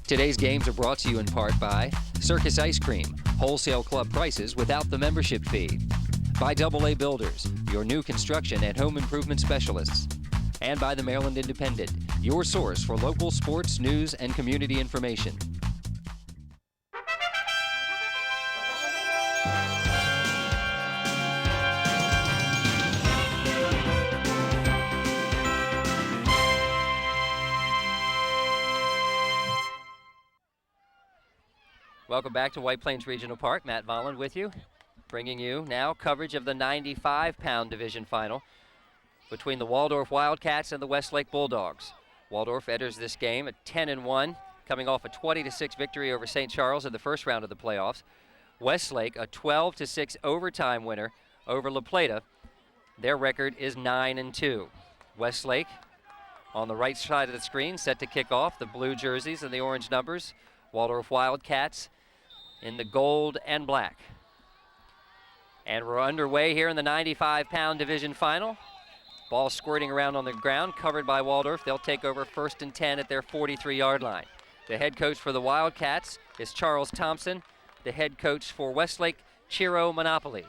Today's games are brought to you in part by Circus Ice Cream, wholesale club prices without the membership fee. By AA Builders, your new construction and home improvement specialists. And by the Maryland Independent, your source for local sports, news, and community information. Welcome back to White Plains Regional Park. Matt Volland with you, bringing you now coverage of the 95-pound division final between the Waldorf Wildcats and the Westlake Bulldogs. Waldorf enters this game at 10-1, coming off a 20-6 victory over St. Charles in the first round of the playoffs. Westlake, a 12-6 overtime winner over La Plata. Their record is 9-2. Westlake on the right side of the screen, set to kick off, the blue jerseys and the orange numbers. Waldorf Wildcats in the gold and black. And we're underway here in the 95-pound division final. Ball squirting around on the ground, covered by Waldorf. They'll take over 1st and 10 at their 43-yard line. The head coach for the Wildcats is Charles Thompson. The head coach for Westlake, Chiro Monopoly.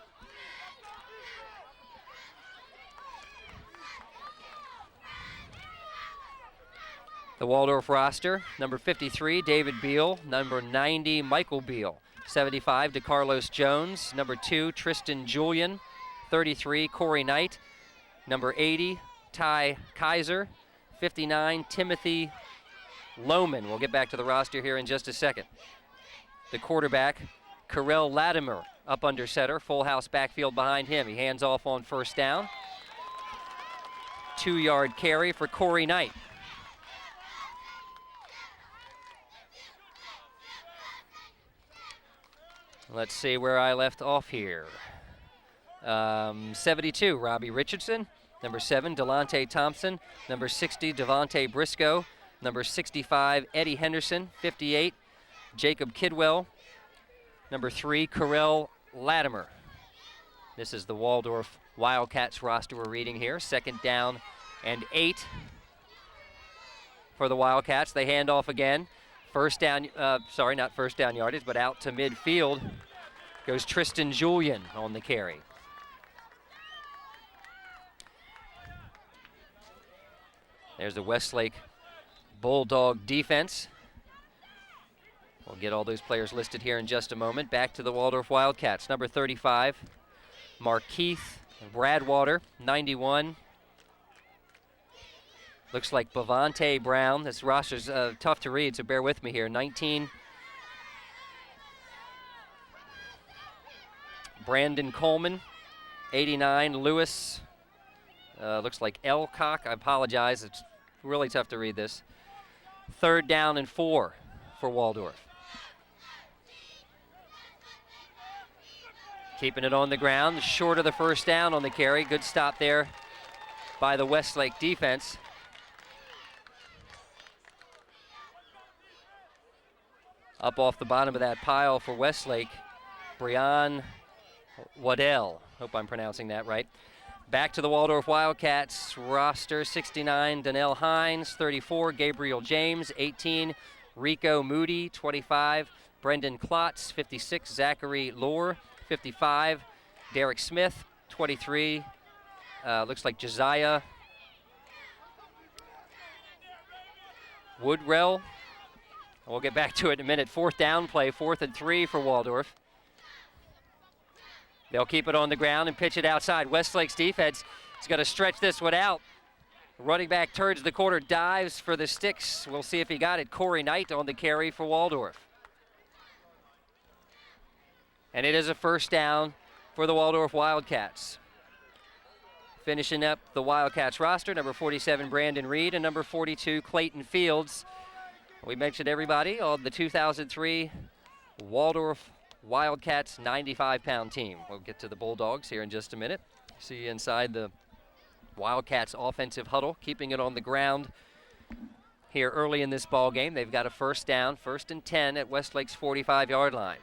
The Waldorf roster, number 53, David Beal. Number 90, Michael Beal. 75, DeCarlos Jones. Number 2, Tristan Julian. 33, Corey Knight. Number 80, Ty Kaiser. 59, Timothy Lohman. We'll get back to the roster here in just a second. The quarterback, Karel Latimer, up under center. Full house backfield behind him. He hands off on first down. 2-yard carry for Corey Knight. Let's see where I left off here. 72, Robbie Richardson. Number 7, Delonte Thompson. Number 60, Devontae Briscoe. Number 65, Eddie Henderson. 58, Jacob Kidwell. Number 3, Karel Latimer. This is the Waldorf Wildcats roster we're reading here. 2nd down and 8 for the Wildcats. They hand off again. First down, not first down yardage, but out to midfield goes Tristan Julian on the carry. There's the Westlake Bulldog defense. We'll get all those players listed here in just a moment. Back to the Waldorf Wildcats. Number 35, Markeith Bradwater. 91. Looks like Bavante Brown. This roster's tough to read, so bear with me here. 19. Brandon Coleman. 89. Lewis. Looks like Elcock. I apologize. It's really tough to read this. 3rd down and 4 for Waldorf. Keeping it on the ground. Short of the first down on the carry. Good stop there by the Westlake defense. Up off the bottom of that pile for Westlake, Brian Waddell. Hope I'm pronouncing that right. Back to the Waldorf Wildcats roster. 69, Donnell Hines. 34, Gabriel James. 18, Rico Moody. 25, Brendan Klotz. 56, Zachary Lohr. 55, Derek Smith. 23, looks like Josiah Woodrell. We'll get back to it in a minute. 4th down play, 4th and 3 for Waldorf. They'll keep it on the ground and pitch it outside. Westlake's defense is going to stretch this one out. Running back turns the corner, dives for the sticks. We'll see if he got it. Corey Knight on the carry for Waldorf. And it is a 1st down for the Waldorf Wildcats. Finishing up the Wildcats roster, number 47, Brandon Reed, and number 42, Clayton Fields. We mentioned everybody on the 2003 Waldorf Wildcats 95-pound team. We'll get to the Bulldogs here in just a minute. See you inside the Wildcats offensive huddle, keeping it on the ground here early in this ball game. They've got a 1st down, 1st and 10 at Westlake's 45-yard line.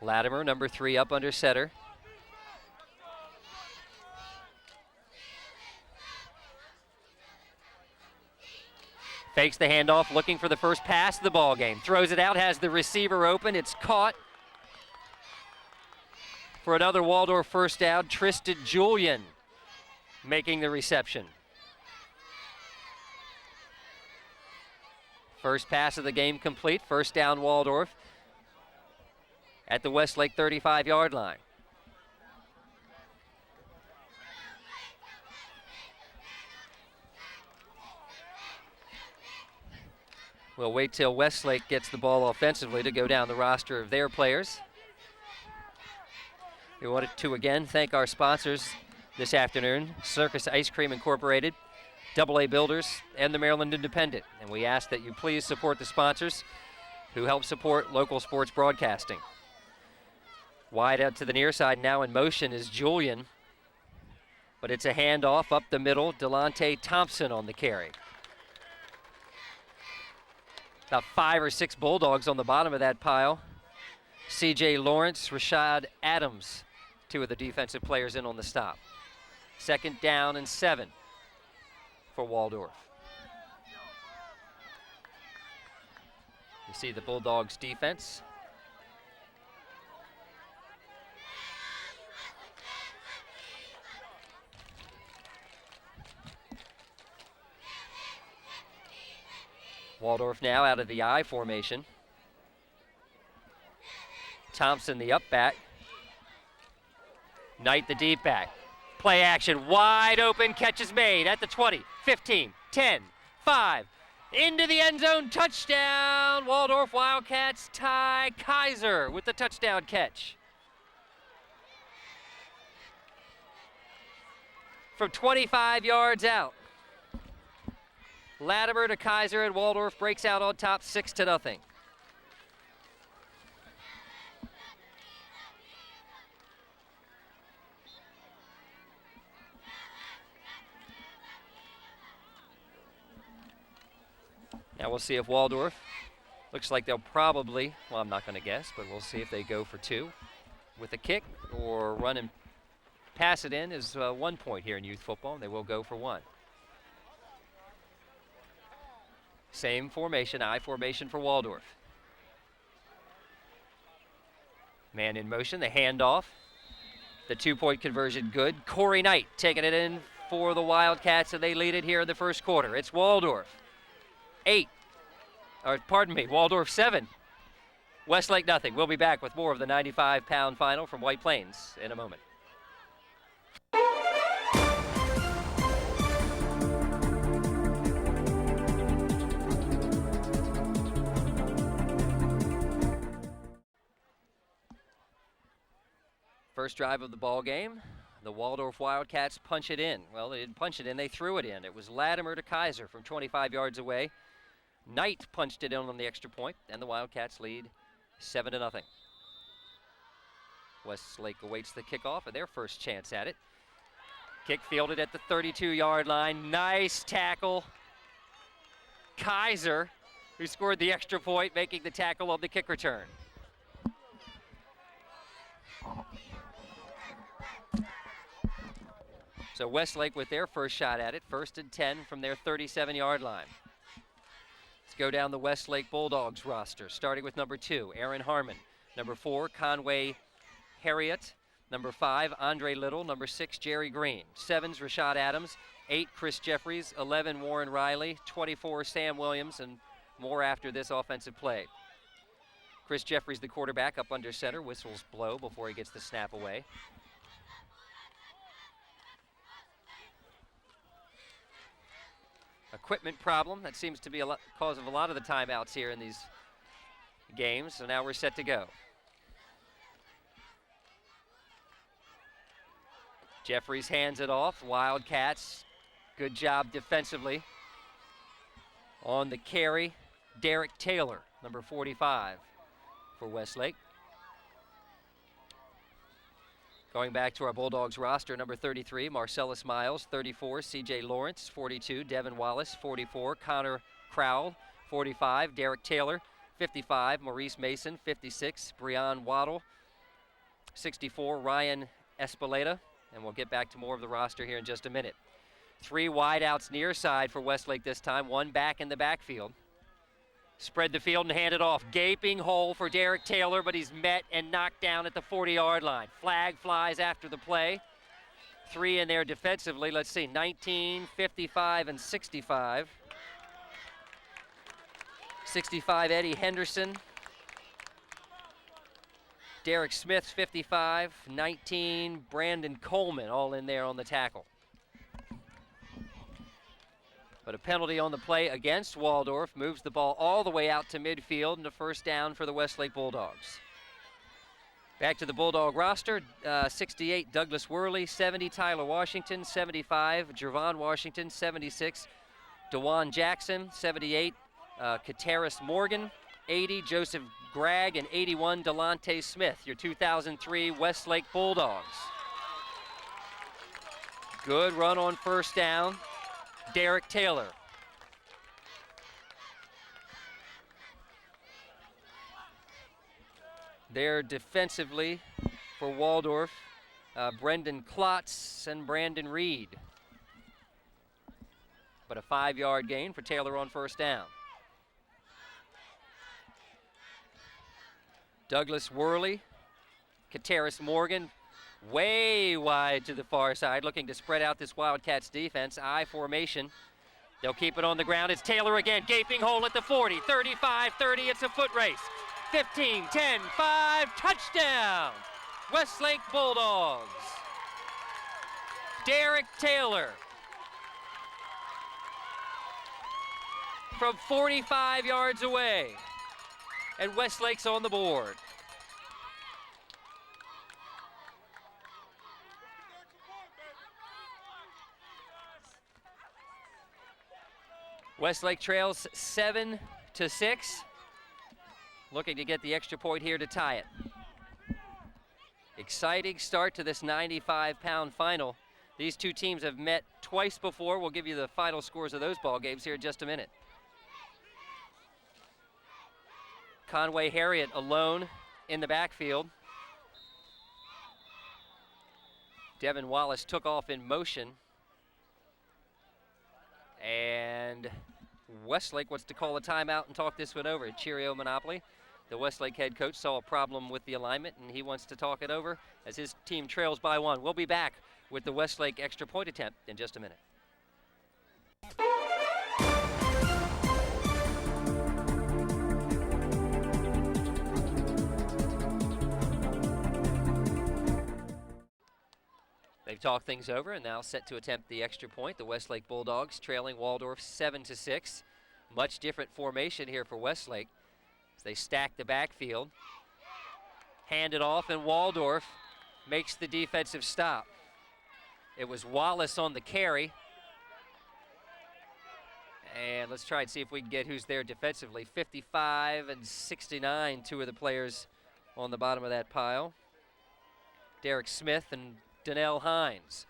Latimer, number 3, up under center. Fakes the handoff, looking for the first pass of the ball game. Throws it out, has the receiver open. It's caught for another Waldorf first down. Tristan Julian making the reception. First pass of the game complete. First down Waldorf at the Westlake 35-yard line. We'll wait till Westlake gets the ball offensively to go down the roster of their players. We wanted to again thank our sponsors this afternoon, Circus Ice Cream Incorporated, AA Builders, and the Maryland Independent. And we ask that you please support the sponsors who help support local sports broadcasting. Wide out to the near side, now in motion is Julian, but it's a handoff up the middle. Delonte Thompson on the carry. About 5 or 6 Bulldogs on the bottom of that pile. C.J. Lawrence, Rashad Adams, 2 of the defensive players in on the stop. Second down and 7 for Waldorf. You see the Bulldogs defense. Waldorf now out of the I formation. Thompson the up back. Knight the deep back. Play action, wide open, catch is made at the 20, 15, 10, 5. Into the end zone, touchdown. Waldorf Wildcats. Ty Kaiser with the touchdown catch. From 25 yards out. Latimer to Kaiser, and Waldorf breaks out on top 6-0. Now we'll see if Waldorf, looks like they'll probably, well, I'm not going to guess, but we'll see if they go for 2 with a kick or run and pass it in is 1 point here in youth football, and they will go for 1. Same formation, I formation for Waldorf. Man in motion, the handoff. The 2-point conversion good. Corey Knight taking it in for the Wildcats, and they lead it here in the first quarter. It's Waldorf 7. Westlake nothing. We'll be back with more of the 95-pound final from White Plains in a moment. First drive of the ball game, the Waldorf Wildcats punch it in. Well, they didn't punch it in, they threw it in. It was Latimer to Kaiser from 25 yards away. Knight punched it in on the extra point, and the Wildcats lead 7-0. Westlake awaits the kickoff and their first chance at it. Kick fielded at the 32-yard line. Nice tackle. Kaiser, who scored the extra point, making the tackle on the kick return. So Westlake with their first shot at it, 1st and 10 from their 37-yard line. Let's go down the Westlake Bulldogs roster, starting with number 2, Aaron Harmon. Number 4, Conway Harriet. Number 5, Andre Little. Number 6, Jerry Green. 7's Rashad Adams. 8, Chris Jeffries. 11, Warren Riley. 24, Sam Williams, and more after this offensive play. Chris Jeffries, the quarterback, up under center. Whistles blow before he gets the snap away. Equipment problem that seems to be a cause of a lot of the timeouts here in these games. So now we're set to go. Jeffries hands it off. Wildcats, good job defensively. On the carry, Derek Taylor, number 45 for Westlake. Going back to our Bulldogs roster, number 33, Marcellus Miles. 34, C.J. Lawrence. 42, Devin Wallace. 44, Connor Crowell. 45, Derek Taylor. 55, Maurice Mason. 56, Breon Waddle. 64, Ryan Espeleta. And we'll get back to more of the roster here in just a minute. 3 wideouts near side for Westlake this time, 1 back in the backfield. Spread the field and hand it off. Gaping hole for Derek Taylor, but he's met and knocked down at the 40-yard line. Flag flies after the play. 3 in there defensively. Let's see, 19, 55, and 65. 65, Eddie Henderson. Derek Smith's 55, 19, Brandon Coleman, all in there on the tackle. But a penalty on the play against Waldorf moves the ball all the way out to midfield and a first down for the Westlake Bulldogs. Back to the Bulldog roster, 68, Douglas Worley, 70, Tyler Washington, 75, Jervon Washington, 76, DeJuan Jackson, 78, Kateris Morgan, 80, Joseph Gregg, and 81, Delonte Smith, your 2003 Westlake Bulldogs. Good run on first down. Derek Taylor. There defensively for Waldorf, Brendan Klotz and Brandon Reed. But a 5-yard gain for Taylor on first down. Douglas Worley, Kateris Morgan, way wide to the far side, looking to spread out this Wildcats defense. I formation. They'll keep it on the ground. It's Taylor again. Gaping hole at the 40, 35, 30. It's a foot race. 15, 10, 5. Touchdown! Westlake Bulldogs. Derek Taylor. From 45 yards away. And Westlake's on the board. Westlake trails 7-6. Looking to get the extra point here to tie it. Exciting start to this 95-pound final. These two teams have met twice before. We'll give you the final scores of those ball games here in just a minute. Conway Harriet alone in the backfield. Devin Wallace took off in motion. And Westlake wants to call a timeout and talk this one over. Cheerio Monopoly. The Westlake head coach saw a problem with the alignment, and he wants to talk it over as his team trails by 1. We'll be back with the Westlake extra point attempt in just a minute. They've talked things over and now set to attempt the extra point. The Westlake Bulldogs trailing Waldorf 7-6. Much different formation here for Westlake as they stack the backfield. Hand it off, and Waldorf makes the defensive stop. It was Wallace on the carry. And let's try and see if we can get who's there defensively. 55 and 69, 2 of the players on the bottom of that pile. Derek Smith and Donnell Hines.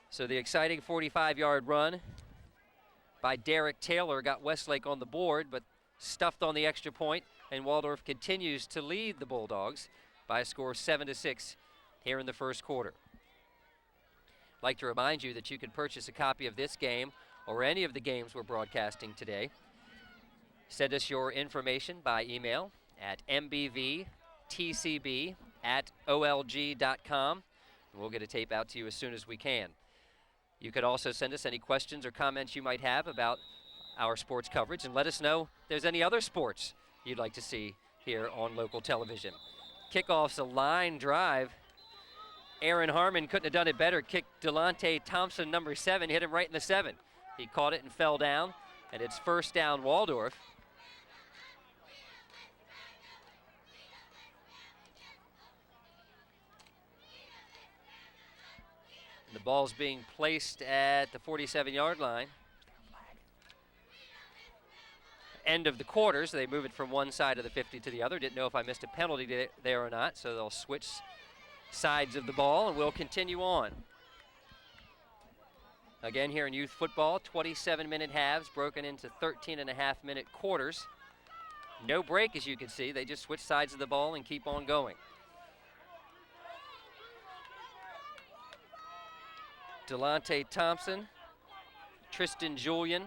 So the exciting 45-yard run by Derek Taylor got Westlake on the board, but stuffed on the extra point, and Waldorf continues to lead the Bulldogs by a score of 7-6 here in the first quarter. I'd like to remind you that you can purchase a copy of this game or any of the games we're broadcasting today. Send us your information by email at mbvtcb@olg.com. We'll get a tape out to you as soon as we can. You could also send us any questions or comments you might have about our sports coverage, and let us know if there's any other sports you'd like to see here on local television. Kickoff's a line drive. Aaron Harmon couldn't have done it better. Kicked Delonte Thompson, number 7, hit him right in the 7. He caught it and fell down, and it's first down Waldorf. The ball's being placed at the 47-yard line. End of the quarter, so they move it from one side of the 50 to the other. Didn't know if I missed a penalty there or not, so they'll switch sides of the ball, and we'll continue on. Again, here in youth football, 27-minute halves broken into 13.5-minute quarters. No break, as you can see. They just switch sides of the ball and keep on going. Delonte Thompson Tristan Julian,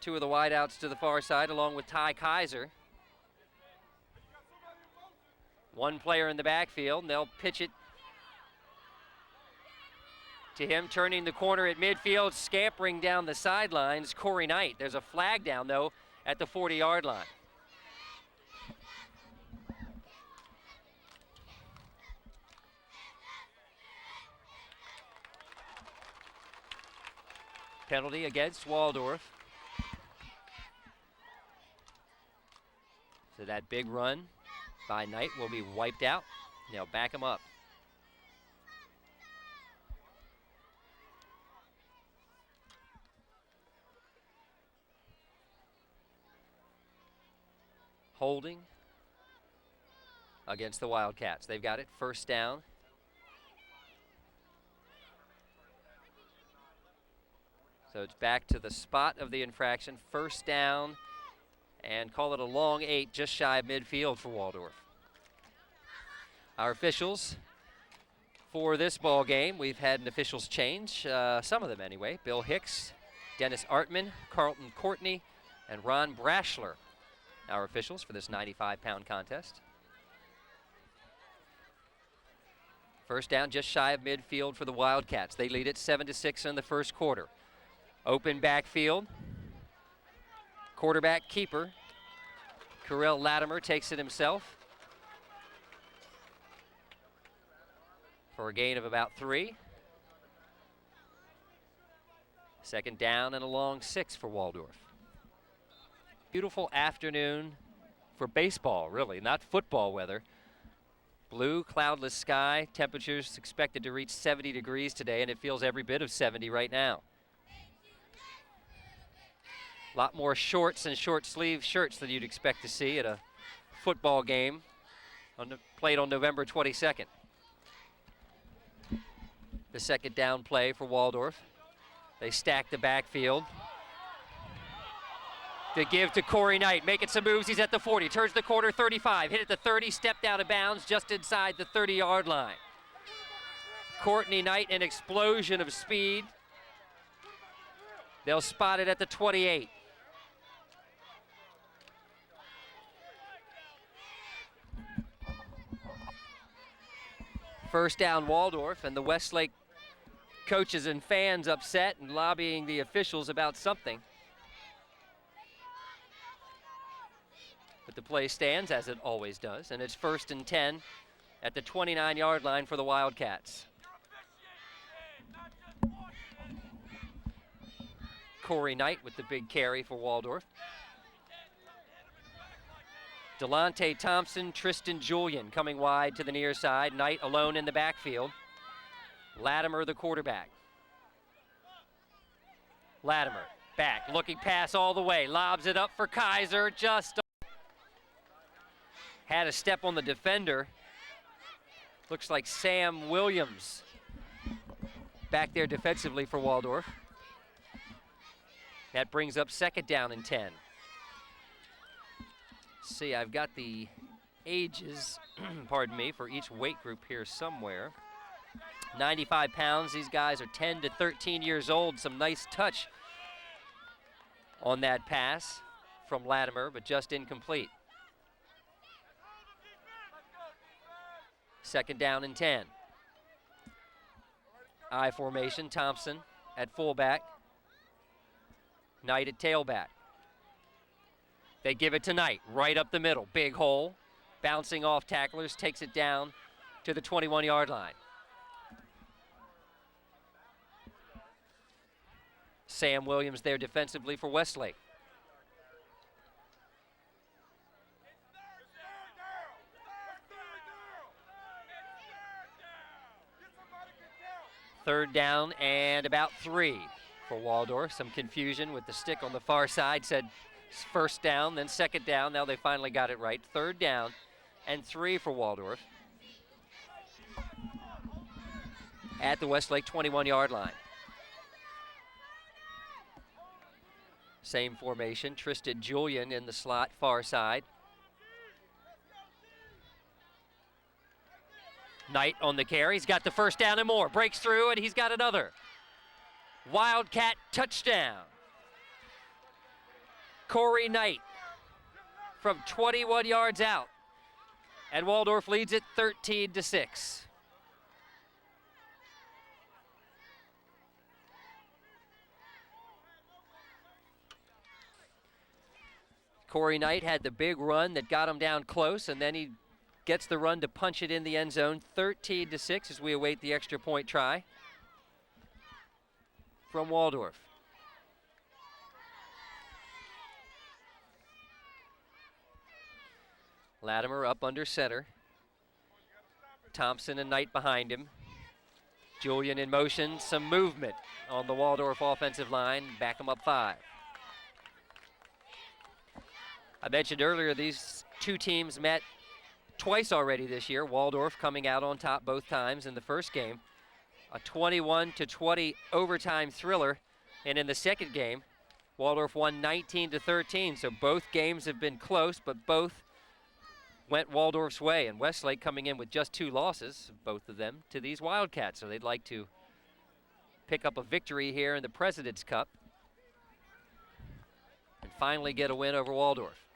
two of the wideouts to the far side, along with Ty Kaiser. One player in the backfield, and they'll pitch it to him, turning the corner at midfield, scampering down the sidelines, Corey Knight. There's a flag down, though, at the 40-yard line. Penalty against Waldorf. So that big run by Knight will be wiped out. They'll back him up. Holding against the Wildcats. They've got it, first down. So it's back to the spot of the infraction, first down, and call it a long 8, just shy of midfield for Waldorf. Our officials for this ball game, we've had an officials change, some of them anyway. Bill Hicks, Dennis Artman, Carlton Courtney, and Ron Brashler, our officials for this 95-pound contest. First down, just shy of midfield for the Wildcats. They lead it 7-6 in the first quarter. Open backfield. Quarterback keeper. Carell Latimer takes it himself for a gain of about 3. Second down and a long 6 for Waldorf. Beautiful afternoon for baseball, really, not football weather. Blue, cloudless sky. Temperatures expected to reach 70 degrees today, and it feels every bit of 70 right now. A lot more shorts and short sleeve shirts than you'd expect to see at a football game played on November 22nd. The second down play for Waldorf. They stack the backfield. To give to Corey Knight, making some moves, he's at the 40, turns the corner, 35, hit at the 30, stepped out of bounds just inside the 30-yard line. Courtney Knight, an explosion of speed. They'll spot it at the 28. First down Waldorf, and the Westlake coaches and fans upset and lobbying the officials about something. But the play stands as it always does, and it's 1st and 10 at the 29-yard line for the Wildcats. Corey Knight with the big carry for Waldorf. Delonte Thompson, Tristan Julian coming wide to the near side. Knight alone in the backfield. Latimer the quarterback. Latimer back, looking pass all the way. Lobs it up for Kaiser, just had a step on the defender. Looks like Sam Williams back there defensively for Waldorf. That brings up second down and 10. See, I've got the ages, pardon me, for each weight group here somewhere. 95 pounds, these guys are 10 to 13 years old. Some nice touch on that pass from Latimer, but just incomplete. Second down and 10. I formation, Thompson at fullback. Knight at tailback. They give it to Knight, right up the middle. Big hole, bouncing off tacklers, takes it down to the 21-yard line. Sam Williams there defensively for Westlake. Third down and about 3 for Waldorf. Some confusion with the stick on the far side. Said first down, then second down. Now they finally got it right. Third down and 3 for Waldorf at the Westlake 21-yard line. Same formation. Tristan Julian in the slot, far side. Knight on the carry. He's got the first down and more. Breaks through, and he's got another. Wildcat touchdown. Corey Knight from 21 yards out. And Waldorf leads it 13-6. Corey Knight had the big run that got him down close, and then he gets the run to punch it in the end zone. 13-6 as we await the extra point try from Waldorf. Latimer up under center. Thompson and Knight behind him. Julian in motion, some movement on the Waldorf offensive line. Back him up 5. I mentioned earlier these two teams met twice already this year. Waldorf coming out on top both times in the first game. A 21-20 overtime thriller. And in the second game, Waldorf won 19-13. So both games have been close, but both went Waldorf's way. And Westlake coming in with just 2 losses, both of them, to these Wildcats. So they'd like to pick up a victory here in the President's Cup and finally get a win over Waldorf.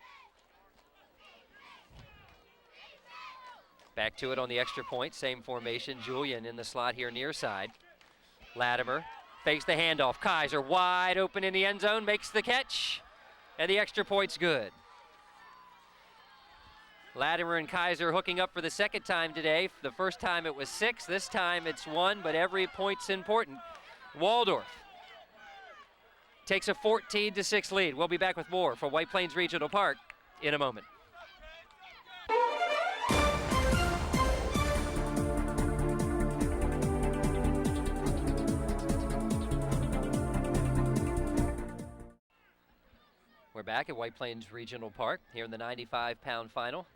Back to it on the extra point, same formation. Julian in the slot here near side. Latimer fakes the handoff. Kaiser wide open in the end zone, makes the catch, and the extra point's good. Latimer and Kaiser hooking up for the second time today. The first time it was 6, this time it's 1, but every point's important. Waldorf takes a 14-6 lead. We'll be back with more from White Plains Regional Park in a moment. We're back at White Plains Regional Park here in the 95-pound final.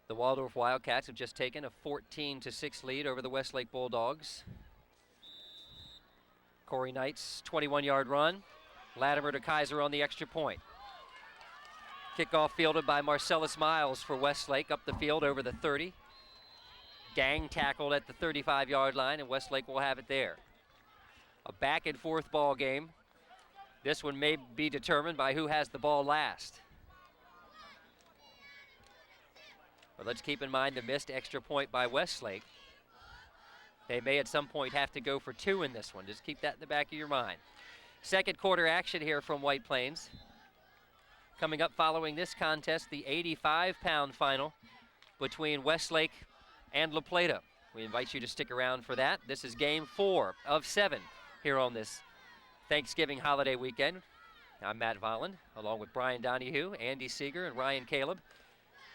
The Waldorf Wildcats have just taken a 14-6 lead over the Westlake Bulldogs. Corey Knight's 21-yard run. Latimer to Kaiser on the extra point. Kickoff fielded by Marcellus Miles for Westlake up the field over the 30. Gang tackled at the 35-yard line, and Westlake will have it there. A back and forth ball game. This one may be determined by who has the ball last. But let's keep in mind the missed extra point by Westlake. They may at some point have to go for 2 in this one. Just keep that in the back of your mind. Second quarter action here from White Plains. Coming up following this contest, the 85-pound final between Westlake and La Plata. We invite you to stick around for that. This is game 4 of 7 here on this Thanksgiving holiday weekend. I'm Matt Volland, along with Brian Donahue, Andy Seeger, and Ryan Caleb,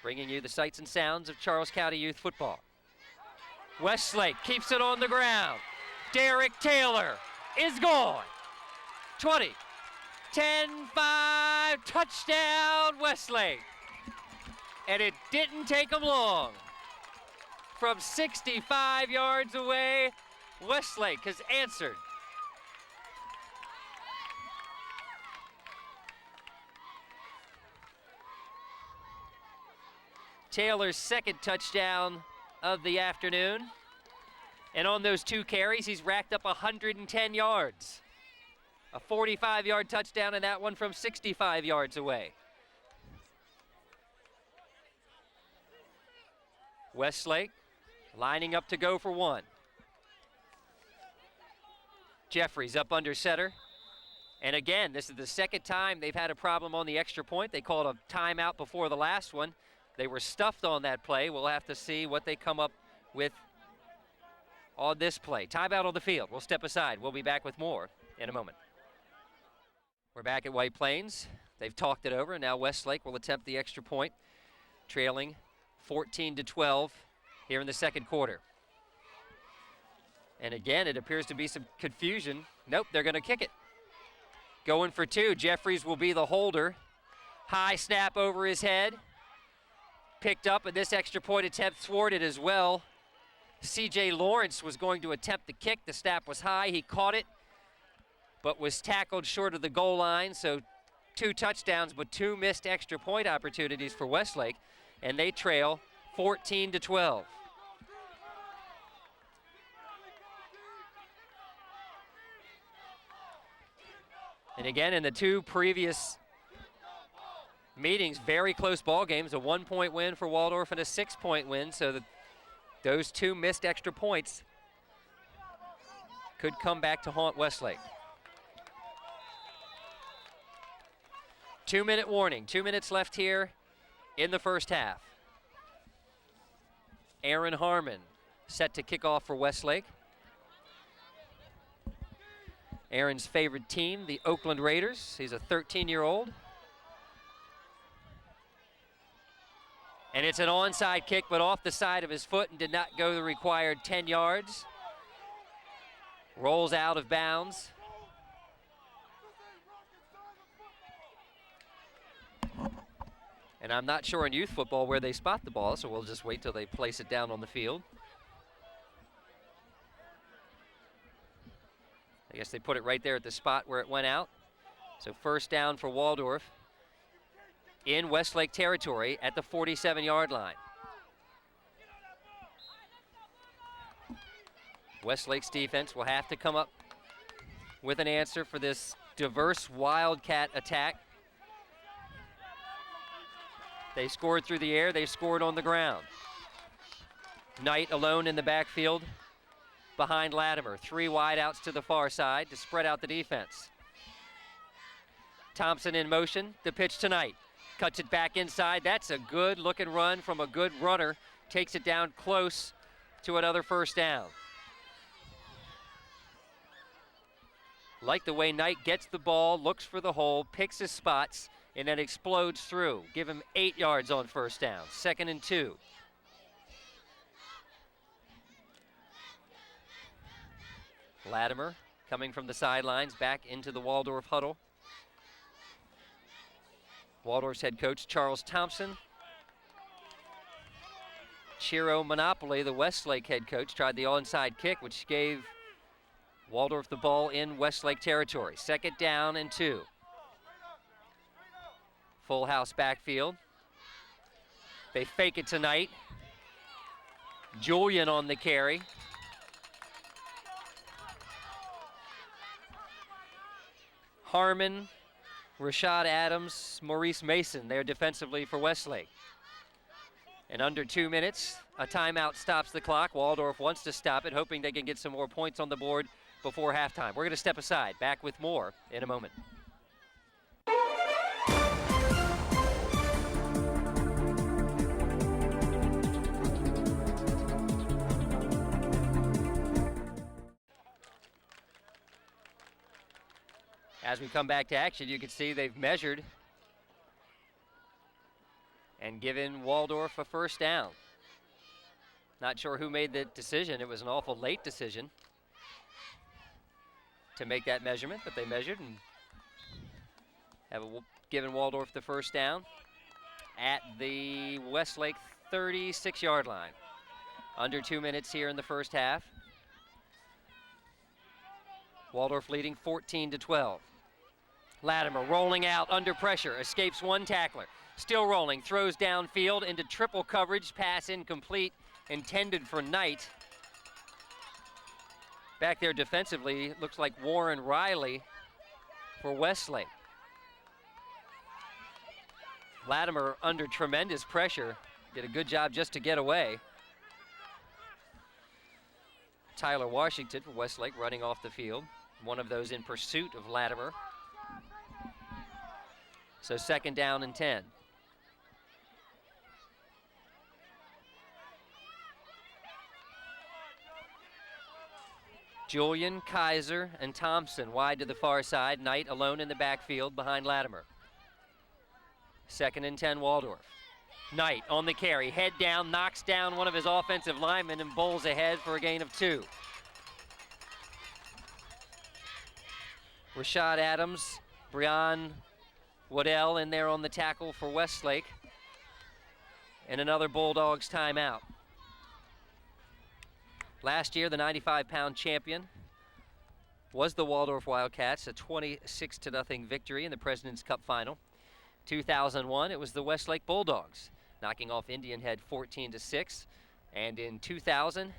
bringing you the sights and sounds of Charles County Youth Football. Westlake keeps it on the ground. Derek Taylor is gone. 20, 10, 5, touchdown Westlake. And it didn't take them long. From 65 yards away, Westlake has answered. Taylor's second touchdown of the afternoon. And on those 2 carries, he's racked up 110 yards. A 45-yard touchdown, and that one from 65 yards away. Westlake lining up to go for 1. Jeffries up under center. And again, this is the second time they've had a problem on the extra point. They called a timeout before the last one. They were stuffed on that play. We'll have to see what they come up with on this play. Timeout on the field. We'll step aside. We'll be back with more in a moment. We're back at White Plains. They've talked it over, and now Westlake will attempt the extra point, trailing 14-12 here in the second quarter. And again, it appears to be some confusion. Nope, they're going to kick it. Going for 2. Jeffries will be the holder. High snap over his head. Picked up, and this extra point attempt thwarted as well. C.J. Lawrence was going to attempt the kick. The snap was high. He caught it, but was tackled short of the goal line. So 2 touchdowns, but 2 missed extra point opportunities for Westlake, and they trail 14-12. And again, in the two previous meetings, very close ball games, a 1-point win for Waldorf and a 6-point win, so those two missed extra points could come back to haunt Westlake. 2-minute warning, 2 minutes left here in the first half. Aaron Harmon set to kick off for Westlake. Aaron's favorite team, the Oakland Raiders. He's a 13-year-old. And it's an onside kick, but off the side of his foot and did not go the required 10 yards. Rolls out of bounds. And I'm not sure in youth football where they spot the ball, so we'll just wait till they place it down on the field. I guess they put it right there at the spot where it went out. So first down for Waldorf in Westlake territory at the 47-yard line. Westlake's defense will have to come up with an answer for this diverse Wildcat attack. They scored through the air, they scored on the ground. Knight alone in the backfield behind Latimer. 3 wideouts to the far side to spread out the defense. Thompson in motion, the pitch to Knight. Cuts it back inside. That's a good looking run from a good runner. Takes it down close to another first down. Like the way Knight gets the ball, looks for the hole, picks his spots, and then explodes through. Give him 8 yards on first down. 2nd and 2. Latimer coming from the sidelines back into the Waldorf huddle. Waldorf's head coach Charles Thompson. Chiro Monopoly, the Westlake head coach, tried the onside kick, which gave Waldorf the ball in Westlake territory. 2nd down and 2. Full house backfield. They fake it tonight. Julian on the carry. Harmon, Rashad Adams, Maurice Mason there defensively for Westlake. In under 2 minutes, a timeout stops the clock. Waldorf wants to stop it, hoping they can get some more points on the board before halftime. We're going to step aside. Back with more in a moment. As we come back to action, you can see they've measured and given Waldorf a first down. Not sure who made the decision. It was an awful late decision to make that measurement, but they measured and have given Waldorf the first down at the Westlake 36-yard line. Under 2 minutes here in the first half. Waldorf leading 14-12. Latimer rolling out under pressure, escapes one tackler. Still rolling, throws downfield into triple coverage, pass incomplete, intended for Knight. Back there defensively, looks like Warren Riley for Westlake. Latimer under tremendous pressure, did a good job just to get away. Tyler Washington for Westlake running off the field. One of those in pursuit of Latimer. So 2nd down and 10. Julian, Kaiser, and Thompson wide to the far side. Knight alone in the backfield behind Latimer. 2nd and 10 Waldorf. Knight on the carry, head down, knocks down one of his offensive linemen and bowls ahead for a gain of 2. Rashad Adams, Breon Waddell in there on the tackle for Westlake. And another Bulldogs timeout. Last year, the 95-pound champion was the Waldorf Wildcats, a 26-0 victory in the President's Cup final. 2001, it was the Westlake Bulldogs, knocking off Indian Head 14-6. And in 2000,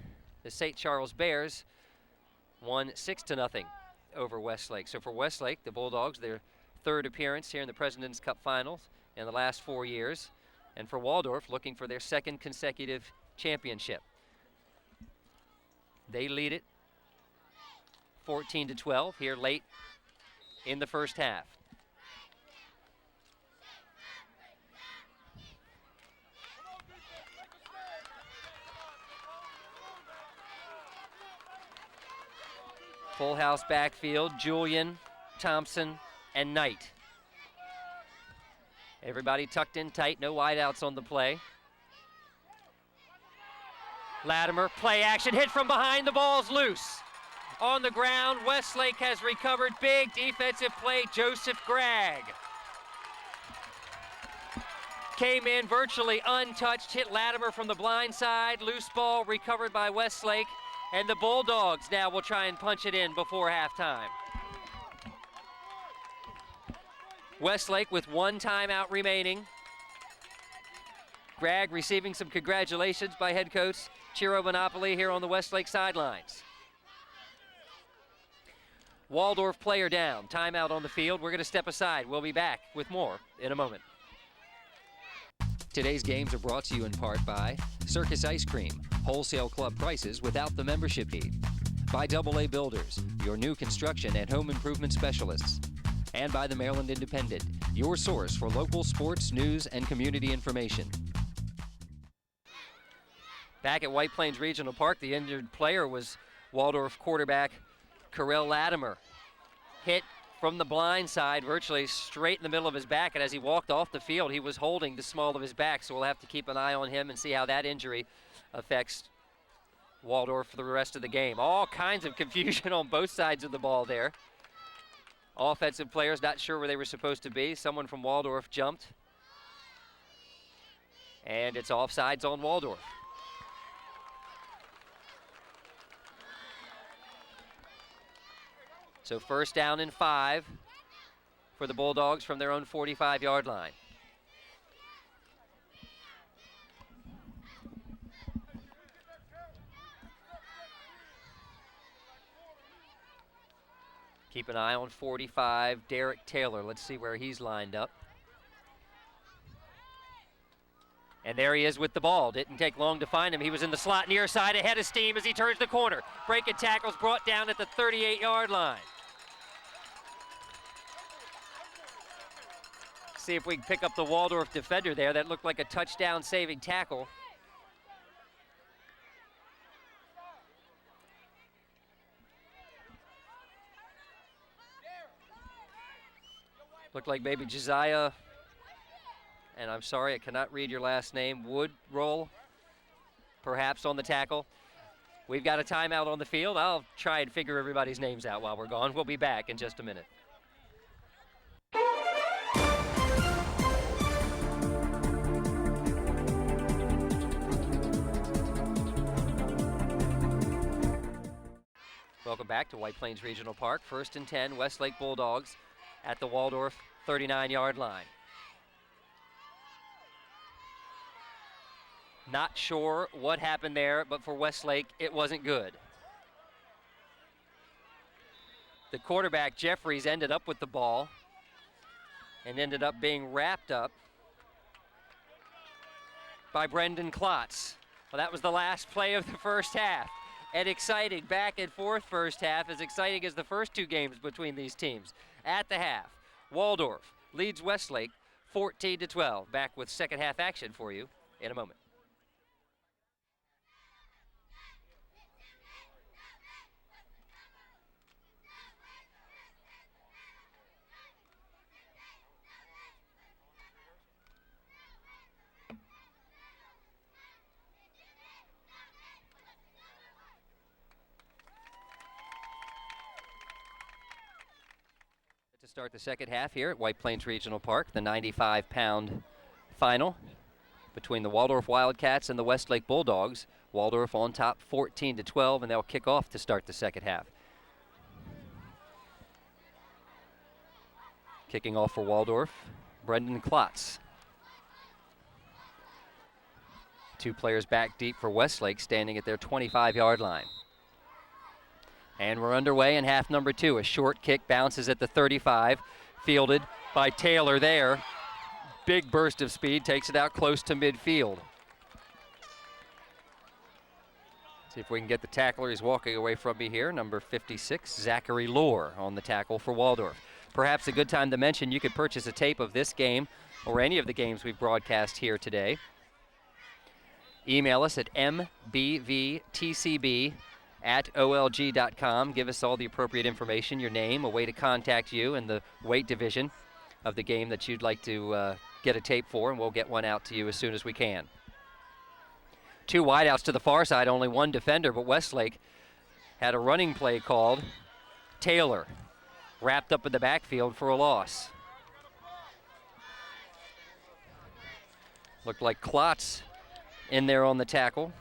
the St. Charles Bears won 6-0 over Westlake. So for Westlake, the Bulldogs, their third appearance here in the President's Cup Finals in the last 4 years. And for Waldorf, looking for their second consecutive championship. They lead it 14-12 here late in the first half. Full house backfield, Julian, Thompson, and Knight. Everybody tucked in tight, no wideouts on the play. Latimer, play action, hit from behind, the ball's loose. On the ground, Westlake has recovered, big defensive play, Joseph Gregg. Came in virtually untouched, hit Latimer from the blind side, loose ball recovered by Westlake. And the Bulldogs now will try and punch it in before halftime. Westlake with 1 timeout remaining. Gregg receiving some congratulations by head coach Ciro Monopoly here on the Westlake sidelines. Waldorf player down, timeout on the field. We're going to step aside. We'll be back with more in a moment. Today's games are brought to you in part by Circus Ice Cream, wholesale club prices without the membership fee. By AA Builders, your new construction and home improvement specialists. And by the Maryland Independent, your source for local sports, news, and community information. Back at White Plains Regional Park, the injured player was Waldorf quarterback Carell Latimer. Hit from the blind side, virtually straight in the middle of his back, and as he walked off the field, he was holding the small of his back, so we'll have to keep an eye on him and see how that injury affects Waldorf for the rest of the game. All kinds of confusion on both sides of the ball there. Offensive players not sure where they were supposed to be. Someone from Waldorf jumped. And it's offsides on Waldorf. So first down and 5 for the Bulldogs from their own 45-yard line. Keep an eye on 45, Derek Taylor. Let's see where he's lined up. And there he is with the ball. Didn't take long to find him. He was in the slot near side, ahead of steam as he turns the corner. Breaking tackles brought down at the 38-yard line. See if we can pick up the Waldorf defender there. That looked like a touchdown-saving tackle. Looked like maybe Josiah, and I'm sorry, I cannot read your last name, Woodroll, perhaps on the tackle. We've got a timeout on the field. I'll try and figure everybody's names out while we're gone. We'll be back in just a minute. Welcome back to White Plains Regional Park. 1st and 10, Westlake Bulldogs at the Waldorf 39-yard line. Not sure what happened there, but for Westlake, it wasn't good. The quarterback, Jeffries, ended up with the ball and ended up being wrapped up by Brendan Klotz. Well, that was the last play of the first half. An exciting back and forth first half, as exciting as the first 2 games between these teams. At the half, Waldorf leads Westlake 14-12. Back with second half action for you in a moment. To start the second half here at White Plains Regional Park, the 95-pound final between the Waldorf Wildcats and the Westlake Bulldogs. Waldorf on top 14-12, and they'll kick off to start the second half. Kicking off for Waldorf, Brendan Klotz. 2 players back deep for Westlake, standing at their 25-yard line. And we're underway in half number 2. A short kick bounces at the 35, fielded by Taylor there. Big burst of speed, takes it out close to midfield. See if we can get the tackler. He's walking away from me here. Number 56, Zachary Lohr on the tackle for Waldorf. Perhaps a good time to mention you could purchase a tape of this game or any of the games we've broadcast here today. Email us at mbvtcb@olg.com. Give us all the appropriate information, your name, a way to contact you, and the weight division of the game that you'd like to get a tape for, and we'll get one out to you as soon as we can. 2 wideouts to the far side, only 1 defender, but Westlake had a running play called. Taylor wrapped up in the backfield for a loss. Looked like Klotz in there on the tackle,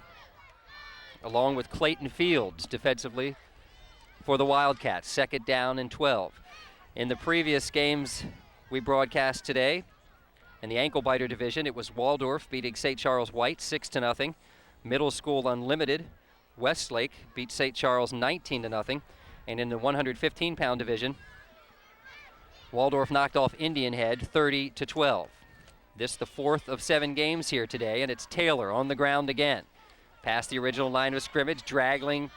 along with Clayton Fields defensively for the Wildcats. 2nd down and 12. In the previous games we broadcast today, in the ankle biter division, it was Waldorf beating St. Charles White 6-0. Middle School Unlimited, Westlake beat St. Charles 19-0. And in the 115-pound division, Waldorf knocked off Indian Head 30-12. This the 4th of 7 games here today, and it's Taylor on the ground again. Past the original line of scrimmage, dragging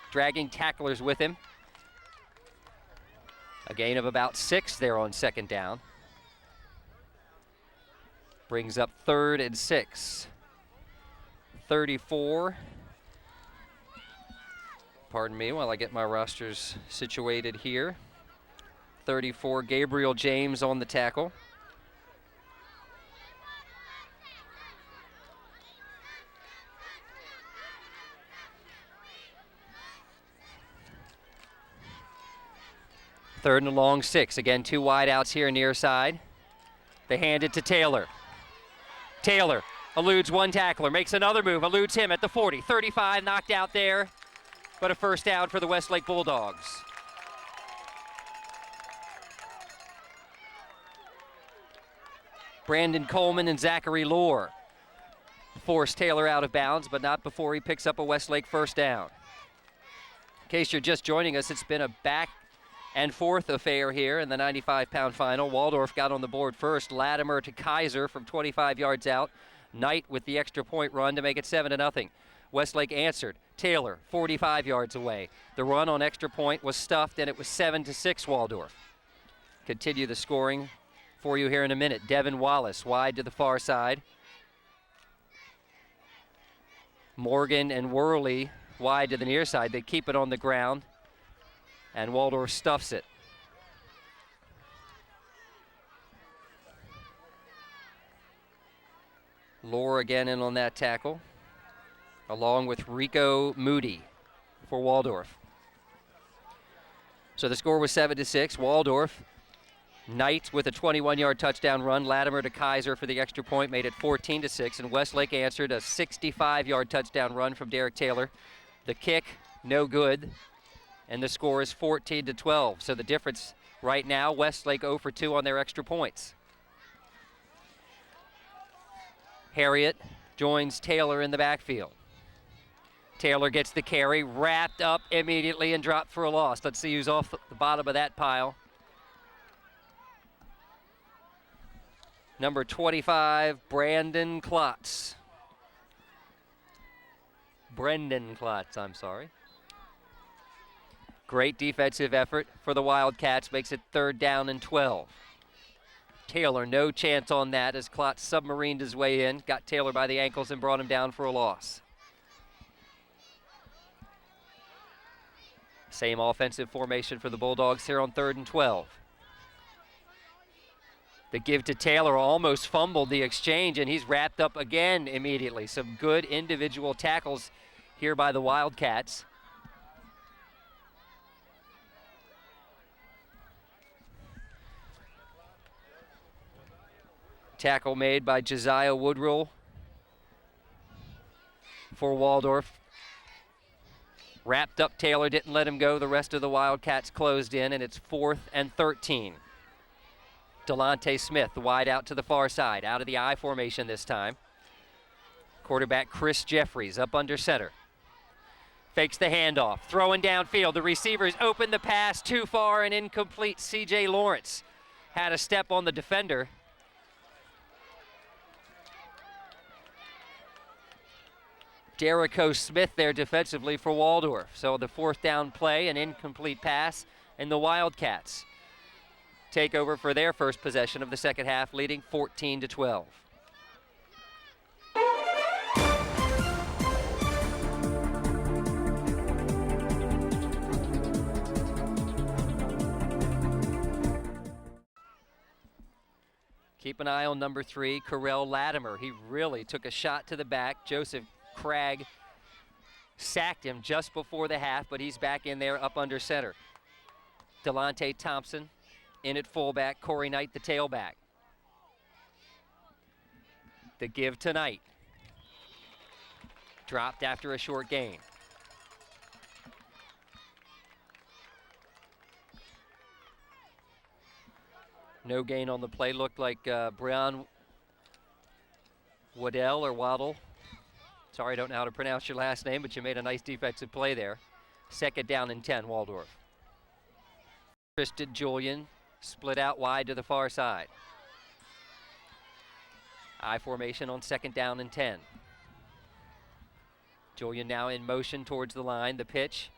tacklers with him. A gain of about 6 there on 2nd down. Brings up 3rd and 6. 34. Pardon me while I get my rosters situated here. 34, Gabriel James on the tackle. Third and a long 6. Again, 2 wide outs here near side. They hand it to Taylor. Taylor eludes 1 tackler, makes another move, eludes him at the 40. 35 knocked out there, but a first down for the Westlake Bulldogs. Brandon Coleman and Zachary Lohr force Taylor out of bounds, but not before he picks up a Westlake first down. In case you're just joining us, it's been a back and forth affair here in the 95-pound final. Waldorf got on the board first. Latimer to Kaiser from 25 yards out. Knight with the extra point run to make it 7-0. Westlake answered. Taylor 45 yards away. The run on extra point was stuffed, and it was 7-6 Waldorf. Continue the scoring for you here in a minute. Devin Wallace wide to the far side. Morgan and Worley wide to the near side. They keep it on the ground, and Waldorf stuffs it. Lohr again in on that tackle, along with Rico Moody for Waldorf. So the score was 7-6. Waldorf, Knight with a 21-yard touchdown run. Latimer to Kaiser for the extra point made it 14-6. And Westlake answered a 65-yard touchdown run from Derek Taylor. The kick, no good. And the score is 14-12. So the difference right now, Westlake 0 for 2 on their extra points. Harriet joins Taylor in the backfield. Taylor gets the carry, wrapped up immediately and dropped for a loss. Let's see who's off the bottom of that pile. Number 25, Brendan Klotz, I'm sorry. Great defensive effort for the Wildcats, makes it 3rd down and 12. Taylor, no chance on that as Klotz submarined his way in, got Taylor by the ankles and brought him down for a loss. Same offensive formation for the Bulldogs here on 3rd and 12. The give to Taylor, almost fumbled the exchange, and he's wrapped up again immediately. Some good individual tackles here by the Wildcats. Tackle made by Josiah Woodrill for Waldorf. Wrapped up Taylor, didn't let him go. The rest of the Wildcats closed in, and it's 4th and 13. Delonte Smith, the wide out to the far side, out of the I formation this time. Quarterback Chris Jeffries up under center. Fakes the handoff, throwing downfield. The receivers open the pass too far and incomplete. C.J. Lawrence had a step on the defender. Jericho Smith there defensively for Waldorf. So the fourth down play, an incomplete pass, and the Wildcats take over for their first possession of the second half, leading 14-12. Keep an eye on number 3, Carell Latimer. He really took a shot to the back. Joseph Cragg sacked him just before the half, but he's back in there up under center. Delonte Thompson in at fullback, Corey Knight the tailback. The give to Knight. Dropped after a short gain. No gain on the play. Looked like Brian Waddell or Waddle. Sorry, I don't know how to pronounce your last name, but you made a nice defensive play there. Second down and 10, Waldorf. Tristan Julian split out wide to the far side. I formation on second down and 10. Julian now in motion towards the line. The pitch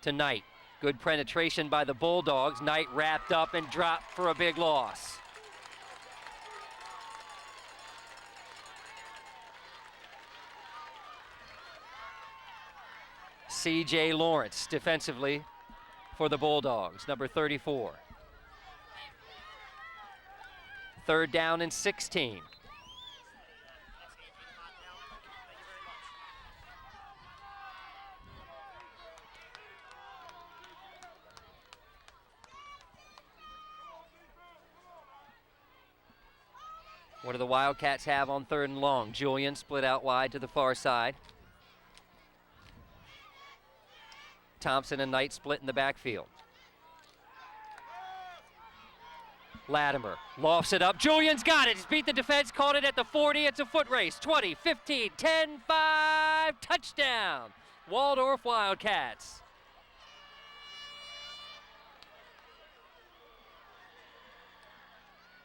to Knight. Good penetration by the Bulldogs. Knight wrapped up and dropped for a big loss. C.J. Lawrence defensively for the Bulldogs, number 34. Third down and 16. What do the Wildcats have on third and long? Julian split out wide to the far side. Thompson and Knight split in the backfield. Latimer lofts it up. Julian's got it. He's beat the defense, caught it at the 40. It's a foot race. 20, 15, 10, 5. Touchdown. Waldorf Wildcats.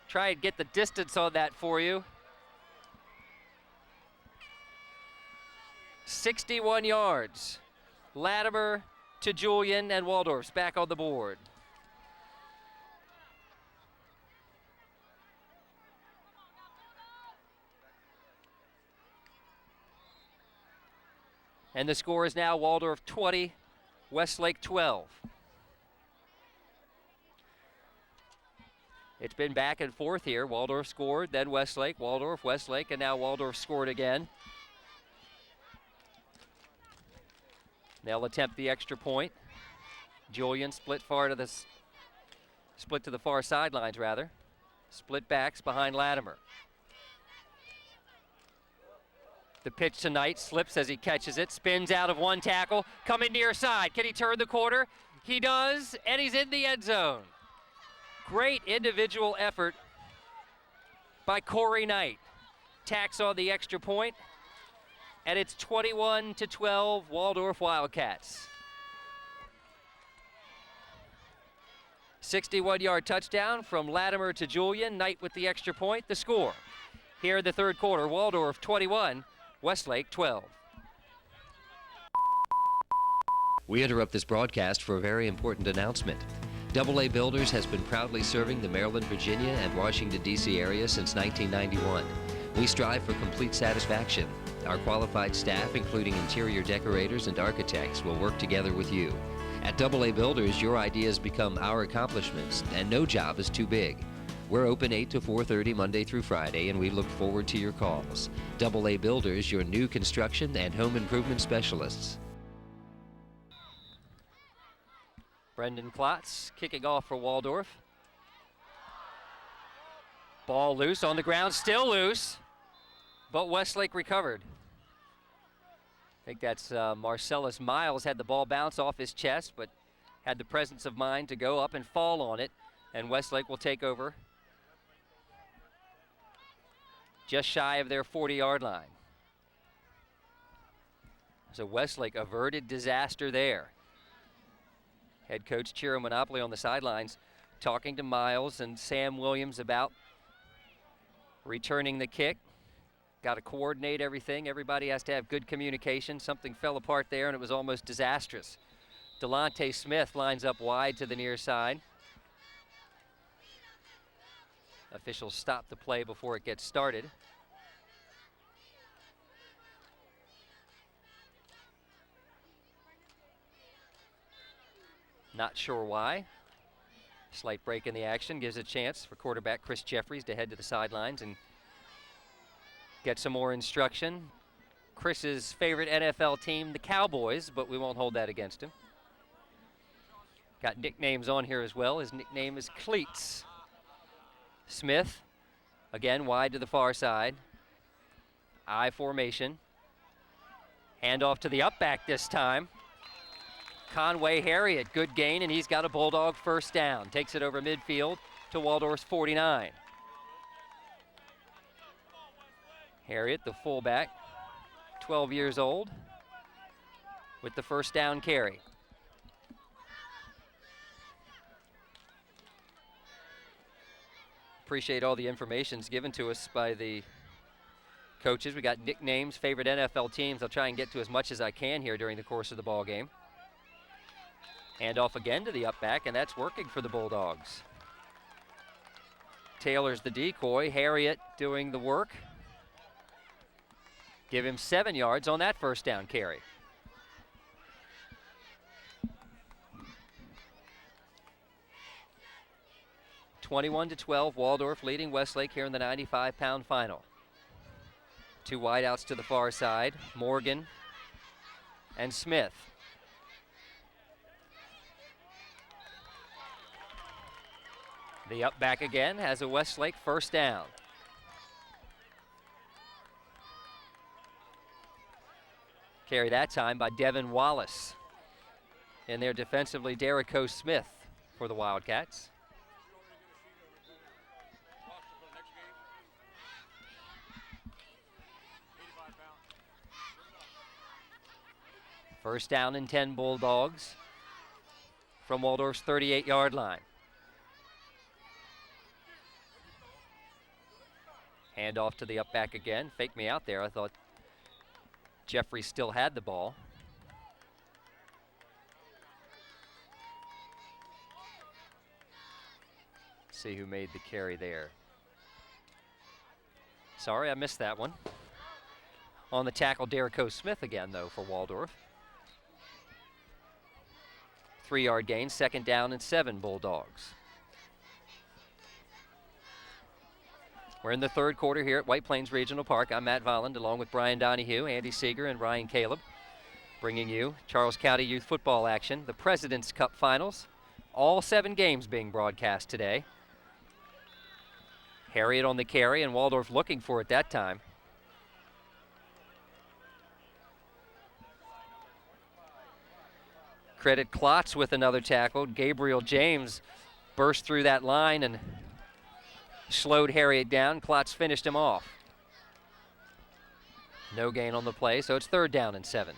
Try and get the distance on that for you. 61 yards. Latimer to Julian, and Waldorf's back on the board. And the score is now Waldorf 20, Westlake 12. It's been back and forth here. Waldorf scored, then Westlake, Waldorf, Westlake, and now Waldorf scored again. They'll attempt the extra point. Julian split to the far sidelines rather. Split backs behind Latimer. The pitch to Knight, slips as he catches it, spins out of one tackle, coming near side. Can he turn the corner? He does, and he's in the end zone. Great individual effort by Corey Knight. Tacks on the extra point, and it's 21-12 Waldorf Wildcats. 61-yard touchdown from Latimer to Julian. Knight with the extra point. The score here in the third quarter, Waldorf 21, Westlake 12. We interrupt this broadcast for a very important announcement. AA Builders has been proudly serving the Maryland, Virginia, and Washington, D.C. area since 1991. We strive for complete satisfaction. Our qualified staff, including interior decorators and architects, will work together with you. At AA Builders, your ideas become our accomplishments, and no job is too big. We're open 8 to 4:30 Monday through Friday, and we look forward to your calls. AA Builders, your new construction and home improvement specialists. Brendan Klotz kicking off for Waldorf. Ball loose on the ground, still loose, but Westlake recovered. I think that's Marcellus Miles had the ball bounce off his chest, but had the presence of mind to go up and fall on it, and Westlake will take over just shy of their 40-yard line. So Westlake averted disaster there. Head coach Chiro Monopoly on the sidelines talking to Miles and Sam Williams about returning the kick. Got to coordinate everything. Everybody has to have good communication. Something fell apart there, and it was almost disastrous. Delonte Smith lines up wide to the near side. Officials stop the play before it gets started. Not sure why. Slight break in the action gives a chance for quarterback Chris Jeffries to head to the sidelines and get some more instruction. Chris's favorite NFL team, the Cowboys, but we won't hold that against him. Got nicknames on here as well. His nickname is Cleats. Smith, again wide to the far side. I formation. Handoff to the up back this time. Conway Harriet, good gain, and he's got a Bulldog first down. Takes it over midfield to Waldorf's 49. Harriet, the fullback, 12 years old, with the first down carry. Appreciate all the information's given to us by the coaches. We got nicknames, favorite NFL teams. I'll try and get to as much as I can here during the course of the ball game. Handoff again to the up back, and that's working for the Bulldogs. Taylor's the decoy. Harriet doing the work. Give him 7 yards on that first down carry. (21-12), Waldorf leading Westlake here in the 95-pound final. Two wideouts to the far side, Morgan and Smith. The up back again has a Westlake first down. Carry that time by Devin Wallace. And there defensively, Derico Smith for the Wildcats. First down and 10 Bulldogs from Waldorf's 38-yard line. Hand off to the up back again. Fake me out there. I thought Jeffrey still had the ball. See who made the carry there. Sorry, I missed that one. On the tackle, Derico Smith again, though, for Waldorf. 3-yard gain, second down and 7 Bulldogs. We're in the third quarter here at White Plains Regional Park. I'm Matt Volland, along with Brian Donahue, Andy Seeger, and Ryan Caleb, bringing you Charles County Youth Football action, the President's Cup Finals. All 7 games being broadcast today. Harriet on the carry, and Waldorf looking for it that time. Credit Klotz with another tackle. Gabriel James burst through that line and slowed Harriet down. Klotz finished him off. No gain on the play, so it's third down and 7.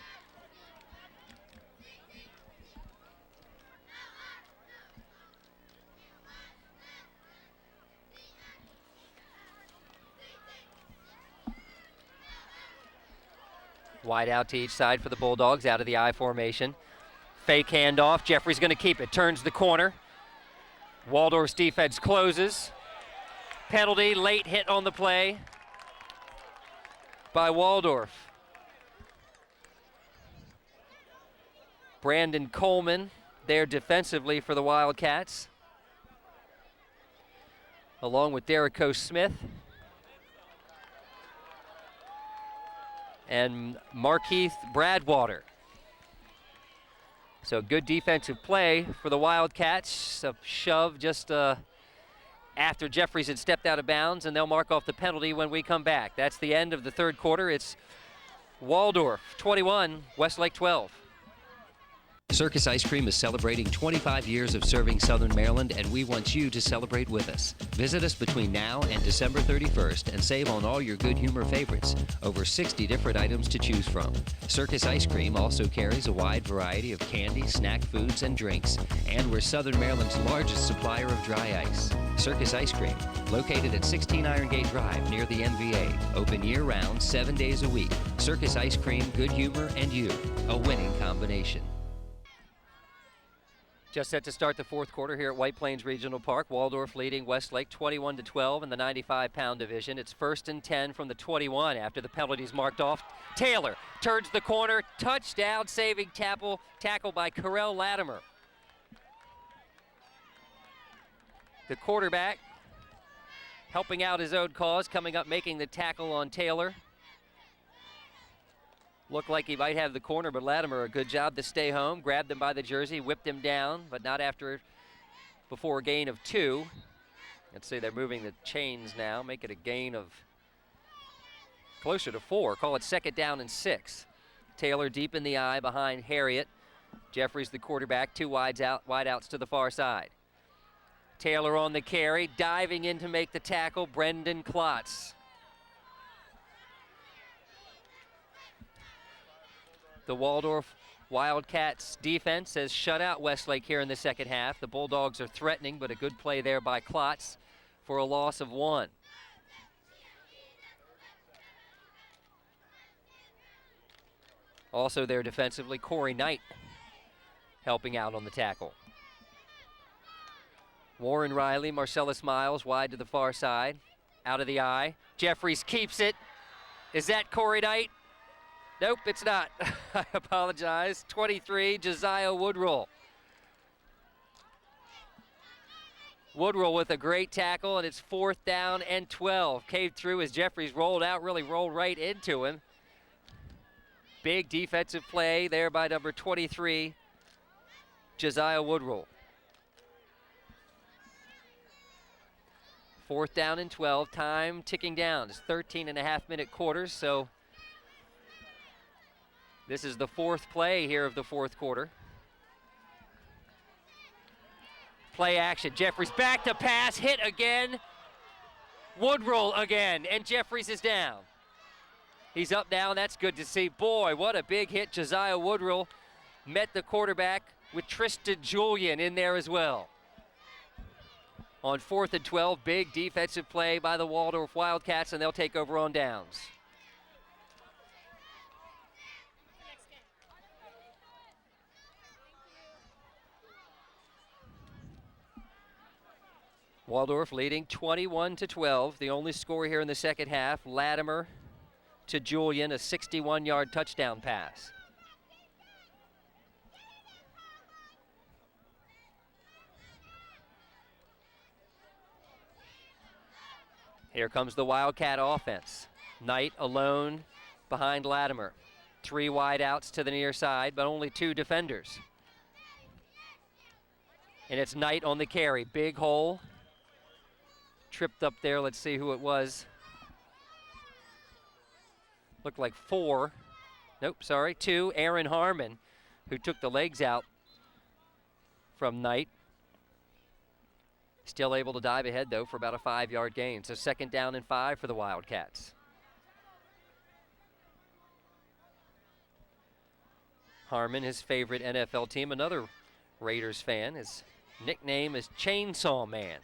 Wide out to each side for the Bulldogs, out of the I formation. Fake handoff. Jeffrey's going to keep it. Turns the corner. Waldorf's defense closes. Penalty, late hit on the play by Waldorf. Brandon Coleman there defensively for the Wildcats, along with Derico Smith and Markeith Bradwater. So good defensive play for the Wildcats. A shove just after Jeffries had stepped out of bounds, and they'll mark off the penalty when we come back. That's the end of the third quarter. It's Waldorf 21, Westlake 12. Circus Ice Cream is celebrating 25 years of serving Southern Maryland, and we want you to celebrate with us. Visit us between now and December 31st and save on all your good humor favorites. Over 60 different items to choose from. Circus Ice Cream also carries a wide variety of candy, snack foods, and drinks, and we're Southern Maryland's largest supplier of dry ice. Circus Ice Cream, located at 16 Iron Gate Drive near the MVA. Open year-round, 7 days a week. Circus Ice Cream, good humor, and you. A winning combination. Just set to start the fourth quarter here at White Plains Regional Park. Waldorf leading Westlake 21-12 in the 95-pound division. It's 1st and 10 from the 21 after the penalties marked off. Taylor turns the corner, touchdown, saving tackle by Carell Latimer. The quarterback helping out his own cause, coming up making the tackle on Taylor. Looked like he might have the corner, but Latimer, a good job to stay home. Grabbed him by the jersey, whipped him down, but not before a gain of 2. Let's see, they're moving the chains now, make it a gain of closer to 4. Call it 2nd down and 6. Taylor deep in the eye behind Harriet. Jeffries the quarterback, 2 wide outs to the far side. Taylor on the carry, diving in to make the tackle, Brendan Klotz. The Waldorf Wildcats defense has shut out Westlake here in the second half. The Bulldogs are threatening, but a good play there by Klotz for a loss of 1. Also there defensively, Corey Knight helping out on the tackle. Warren Riley, Marcellus Miles wide to the far side, out of the eye. Jeffries keeps it. Is that Corey Knight? Nope, it's not. I apologize. 23, Josiah Woodrow. Woodrow with a great tackle, and it's 4th down and 12. Caved through as Jeffries rolled out, really rolled right into him. Big defensive play there by number 23, Josiah Woodrow. 4th down and 12, time ticking down. It's 13.5-minute quarters, so this is the 4th play here of the 4th quarter. Play action, Jeffries back to pass, hit again. Woodrow again, and Jeffries is down. He's up now, and that's good to see. Boy, what a big hit. Josiah Woodrow met the quarterback with Tristan Julian in there as well. On 4th and 12, big defensive play by the Waldorf Wildcats, and they'll take over on downs. Waldorf leading 21-12. The only score here in the second half, Latimer to Julian, a 61-yard touchdown pass. Here comes the Wildcat offense. Knight alone behind Latimer. 3 wide outs to the near side, but only 2 defenders. And it's Knight on the carry. Big hole. Tripped up there. Let's see who it was. Looked like 4. Nope, sorry, 2. Aaron Harmon, who took the legs out from Knight. Still able to dive ahead, though, for about a 5-yard gain. So 2nd down and 5 for the Wildcats. Harmon, his favorite NFL team, another Raiders fan. His nickname is Chainsaw Man.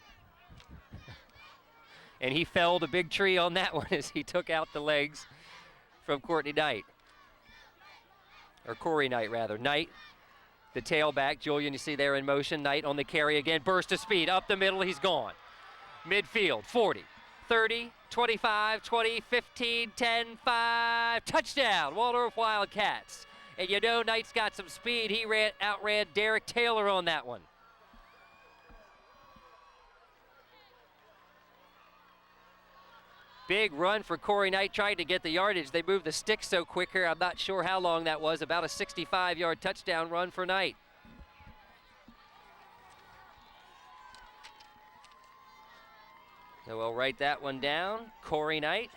And he felled a big tree on that one as he took out the legs from Courtney Knight. Or Corey Knight, rather. Knight, the tailback. Julian, you see there in motion. Knight on the carry again. Burst of speed. Up the middle, he's gone. Midfield, 40, 30, 25, 20, 15, 10, 5. Touchdown, Waldorf Wildcats. And you know Knight's got some speed. He outran Derek Taylor on that one. Big run for Corey Knight trying to get the yardage. They moved the sticks so quicker, I'm not sure how long that was. About a 65-yard touchdown run for Knight. So we'll write that one down. Corey Knight,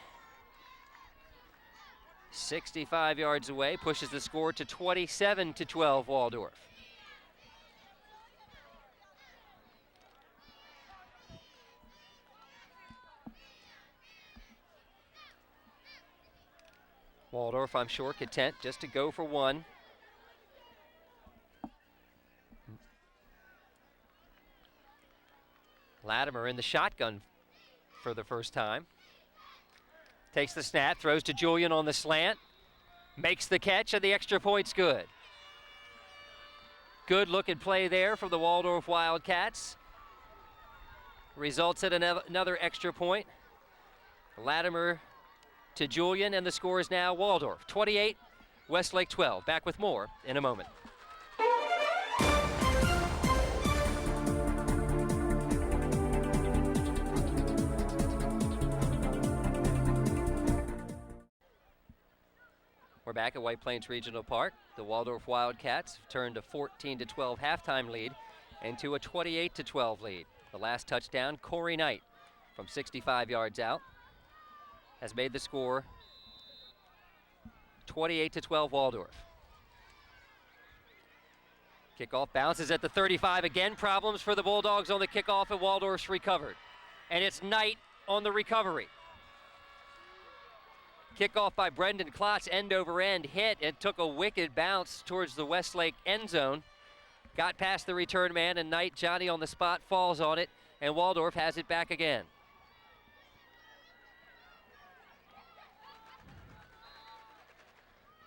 65 yards away, pushes the score to 27-12 Waldorf. Waldorf, I'm sure, content just to go for one. Latimer in the shotgun for the first time. Takes the snap, throws to Julian on the slant. Makes the catch, and the extra point's good. Good looking play there from the Waldorf Wildcats. Results in another extra point. Latimer to Julian, and the score is now Waldorf 28, Westlake 12. Back with more in a moment. We're back at White Plains Regional Park. The Waldorf Wildcats turned a 14-12 halftime lead into a 28-12 lead. The last touchdown, Corey Knight from 65 yards out has made the score 28-12 Waldorf. Kickoff bounces at the 35 again. Problems for the Bulldogs on the kickoff, and Waldorf's recovered. And it's Knight on the recovery. Kickoff by Brendan Klotz, end over end, hit and took a wicked bounce towards the Westlake end zone. Got past the return man, and Knight, Johnny on the spot, falls on it, and Waldorf has it back again.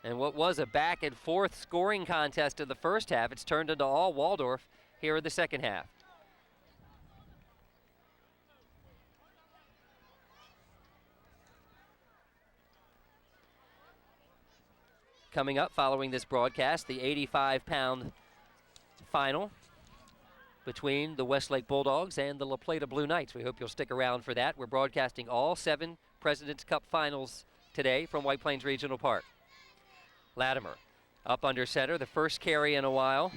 And what was a back and forth scoring contest in the first half, it's turned into all Waldorf here in the second half. Coming up following this broadcast, the 85-pound final between the Westlake Bulldogs and the La Plata Blue Knights. We hope you'll stick around for that. We're broadcasting all 7 President's Cup finals today from White Plains Regional Park. Latimer up under center, the first carry in a while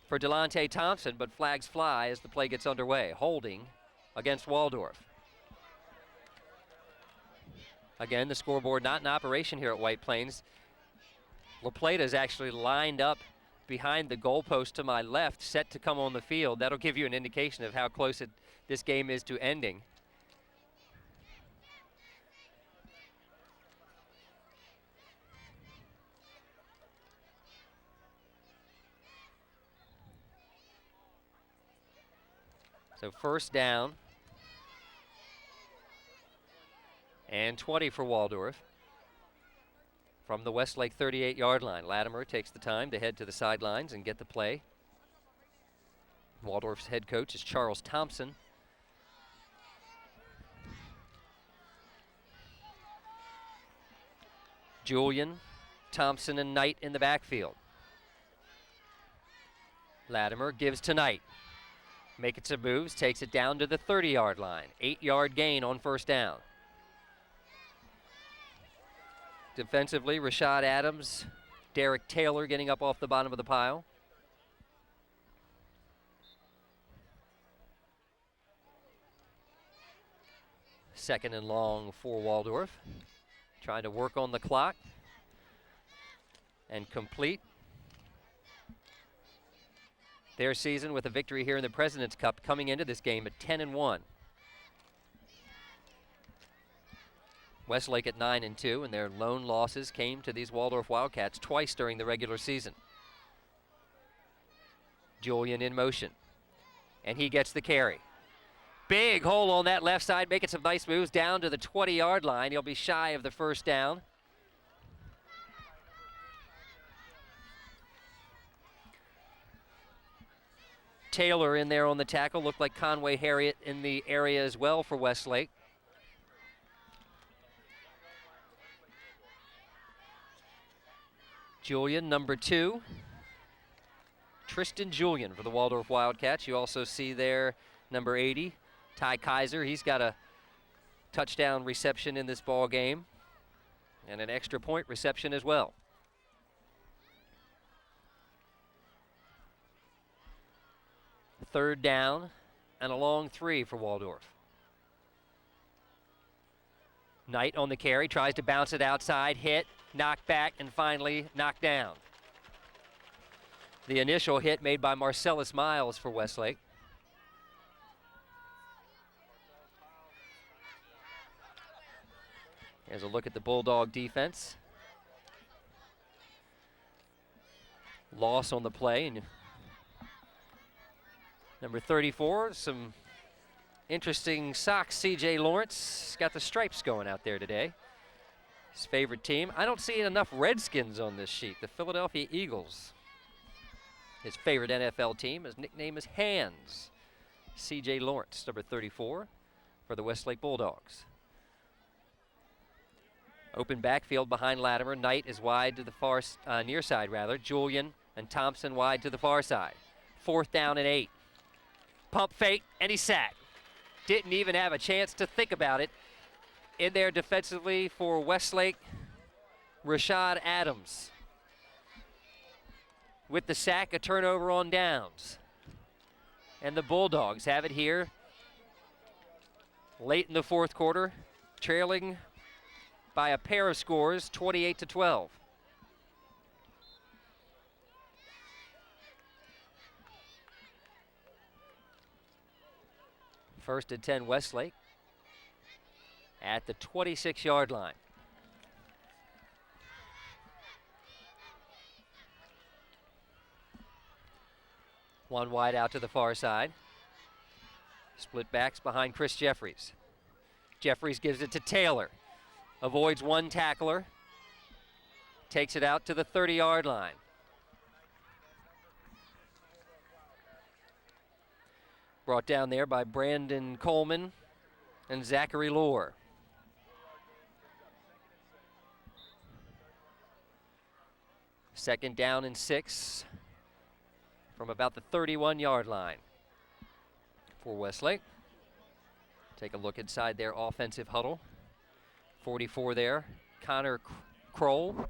for Delonte Thompson, but flags fly as the play gets underway. Holding against Waldorf. Again, the scoreboard not in operation here at White Plains. La Plata is actually lined up behind the goalpost to my left, set to come on the field. That'll give you an indication of how close this game is to ending. So first down and 20 for Waldorf from the Westlake 38-yard line. Latimer takes the time to head to the sidelines and get the play. Waldorf's head coach is Charles Thompson. Julian, Thompson, and Knight in the backfield. Latimer gives to Knight. Making some moves, takes it down to the 30-yard line. 8-yard gain on first down. Defensively, Rashad Adams, Derek Taylor getting up off the bottom of the pile. Second and long for Waldorf. Trying to work on the clock and complete their season with a victory here in the President's Cup, coming into this game at 10-1. Westlake at 9-2, and their lone losses came to these Waldorf Wildcats twice during the regular season. Julian in motion, and he gets the carry. Big hole on that left side, making some nice moves down to the 20-yard line. He'll be shy of the first down. Taylor in there on the tackle. Looked like Conway Harriet in the area as well for Westlake. Julian, number 2. Tristan Julian for the Waldorf Wildcats. You also see there number 80, Ty Kaiser. He's got a touchdown reception in this ball game and an extra point reception as well. Third down and a long 3 for Waldorf. Knight on the carry, tries to bounce it outside, hit, knocked back, and finally knocked down. The initial hit made by Marcellus Miles for Westlake. Here's a look at the Bulldog defense. Loss on the play. And number 34, some interesting socks. C.J. Lawrence got the stripes going out there today. His favorite team. I don't see enough Redskins on this sheet. The Philadelphia Eagles. His favorite NFL team. His nickname is Hands. C.J. Lawrence, number 34, for the Westlake Bulldogs. Open backfield behind Latimer. Knight is wide to the far near side, rather. Julian and Thompson wide to the far side. 4th down and 8. Pump fake, and he's sacked. Didn't even have a chance to think about it. In there defensively for Westlake, Rashad Adams. With the sack, a turnover on downs. And the Bulldogs have it here late in the 4th quarter, trailing by a pair of scores, 28-12. First and 10 Westlake at the 26-yard line. One wide out to the far side. Split backs behind Chris Jeffries. Jeffries gives it to Taylor. Avoids one tackler. Takes it out to the 30-yard line. Brought down there by Brandon Coleman and Zachary Lohr. Second down and 6 from about the 31-yard line for Westlake. Take a look inside their offensive huddle. 44 there, Connor Kroll.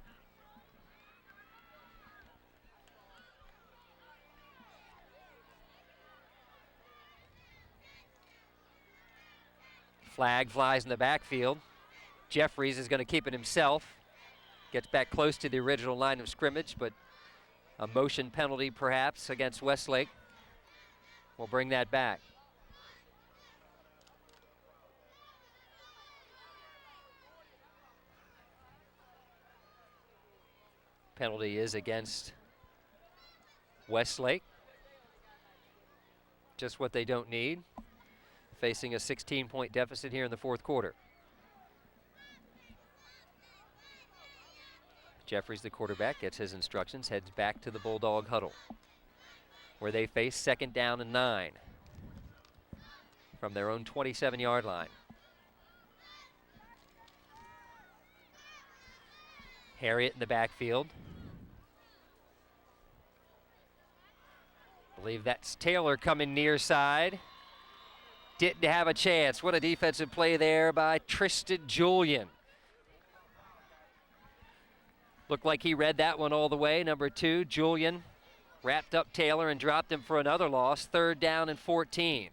Flag flies in the backfield. Jeffries is going to keep it himself. Gets back close to the original line of scrimmage, but a motion penalty perhaps against Westlake will bring that back. Penalty is against Westlake. Just what they don't need. Facing a 16-point deficit here in the 4th quarter. Jeffries, the quarterback, gets his instructions, heads back to the Bulldog huddle, where they face 2nd down and 9 from their own 27-yard line. Harriet in the backfield. I believe that's Taylor coming near side. Didn't have a chance. What a defensive play there by Tristan Julian. Looked like he read that one all the way. Number 2, Julian wrapped up Taylor and dropped him for another loss. 3rd down and 14.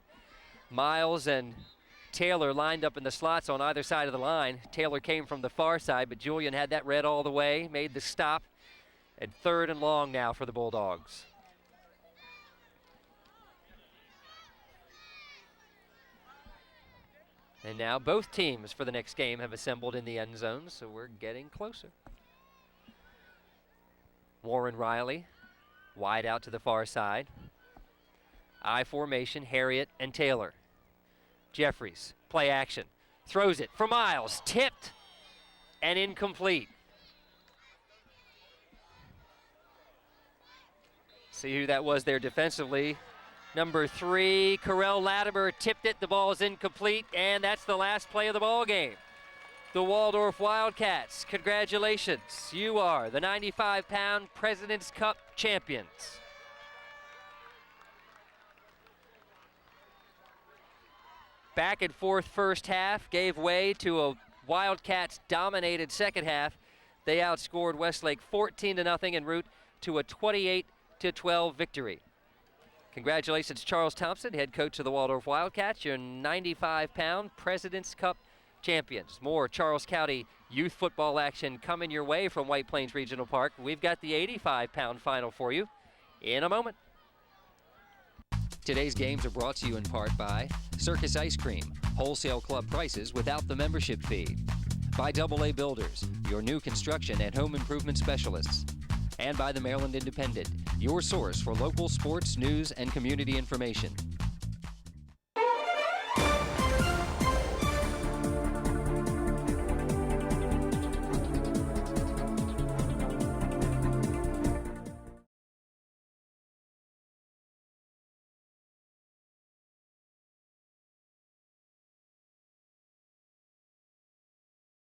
Miles and Taylor lined up in the slots on either side of the line. Taylor came from the far side, but Julian had that read all the way, made the stop. And 3rd and long now for the Bulldogs. And now both teams for the next game have assembled in the end zone, so we're getting closer. Warren Riley, wide out to the far side. I formation, Harriet and Taylor. Jeffries, play action. Throws it for Miles, tipped and incomplete. See who that was there defensively. Number 3, Carell Latimer tipped it. The ball is incomplete, and that's the last play of the ball game. The Waldorf Wildcats, congratulations. You are the 95-pound President's Cup champions. Back and forth first half gave way to a Wildcats dominated second half. They outscored Westlake 14-0 en route to a 28-12 victory. Congratulations, Charles Thompson, head coach of the Waldorf Wildcats, your 95-pound President's Cup champions. More Charles County youth football action coming your way from White Plains Regional Park. We've got the 85-pound final for you in a moment. Today's games are brought to you in part by Circus Ice Cream, wholesale club prices without the membership fee. By AA Builders, your new construction and home improvement specialists. And by the Maryland Independent, your source for local sports, news, and community information.